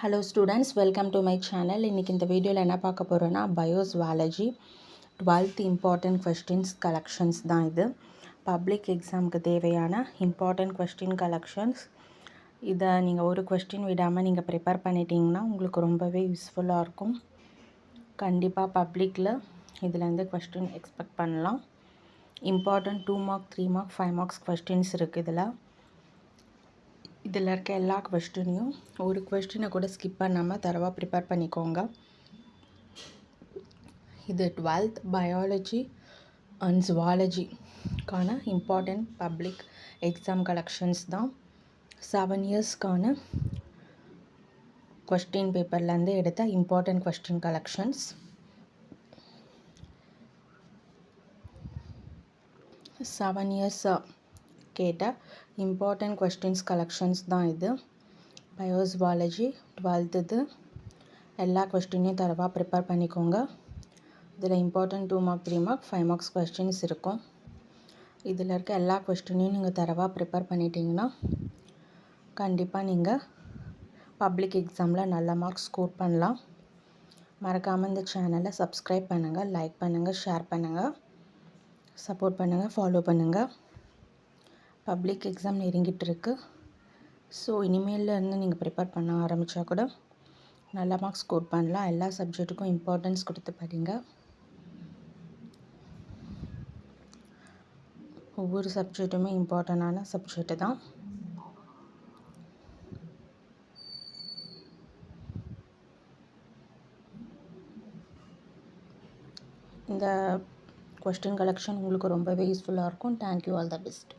Hello students, welcome to my channel. இன்றைக்கி இந்த வீடியோவில் என்ன பார்க்க போகிறோன்னா biozoology 12th important questions collections தான். இது பப்ளிக் எக்ஸாமுக்கு தேவையான இம்பார்ட்டன்ட் கொஸ்டின் கலெக்ஷன்ஸ். இதை நீங்கள் ஒரு கொஸ்டின் விடாமல் நீங்கள் ப்ரிப்பேர் பண்ணிட்டீங்கன்னா உங்களுக்கு ரொம்பவே யூஸ்ஃபுல்லாக இருக்கும். கண்டிப்பாக பப்ளிக்கில் இதுலேருந்து கொஸ்டின் எக்ஸ்பெக்ட் பண்ணலாம். Important 2 mark 3 mark 5 marks questions இருக்குது. இதில் இருக்க எல்லா கொஸ்டினையும் ஒரு கொஸ்டினை கூட ஸ்கிப் பண்ணாமல் தரவாக ப்ரிப்பேர் பண்ணிக்கோங்க. இது 12th பயாலஜி அண்ட் ஜுவாலஜிக்கான இம்பார்ட்டன்ட் பப்ளிக் எக்ஸாம் கலெக்ஷன்ஸ் தான். 7 இயர்ஸ்க்கான கொஸ்டின் பேப்பர்லேருந்து எடுத்த இம்பார்ட்டன்ட் கொஸ்டின் கலெக்ஷன்ஸ். 7 இயர்ஸ் கேட்ட இம்பார்ட்டன்ட் கொஸ்டின்ஸ் கலெக்ஷன்ஸ் தான் இது. பயோஸ்வாலஜி 12th இது எல்லா கொஸ்டினையும் தரவாக ப்ரிப்பேர் பண்ணிக்கோங்க. இதில் important 2 mark 3 mark 5 marks questions இருக்கும். இதில் இருக்க எல்லா கொஸ்டினையும் நீங்கள் தரவாக ப்ரிப்பேர் பண்ணிட்டீங்கன்னா கண்டிப்பாக நீங்கள் பப்ளிக் எக்ஸாமில் நல்ல மார்க்ஸ் ஸ்கோர் பண்ணலாம். மறக்காமல் இந்த சேனலை சப்ஸ்கிரைப் பண்ணுங்கள், லைக் பண்ணுங்கள், ஷேர் பண்ணுங்கள், சப்போர்ட் பண்ணுங்கள், ஃபாலோ பண்ணுங்கள். பப்ளிக் எக்ஸாம் நெருங்கிட்டு இருக்கு. ஸோ இனிமேலேருந்து நீங்கள் ப்ரிப்பேர் பண்ண ஆரம்பித்தா கூட நல்ல மார்க்ஸ் ஸ்கோர் பண்ணலாம். எல்லா சப்ஜெக்ட்டுக்கும் இம்பார்ட்டன்ஸ் கொடுத்து படிங்க. ஒவ்வொரு சப்ஜெக்ட்டுமே இம்பார்ட்டண்டான சப்ஜெக்டு தான். இந்த கொஸ்டின் கலெக்ஷன் உங்களுக்கு ரொம்பவே யூஸ்ஃபுல்லாக இருக்கும். Thank you, all the best.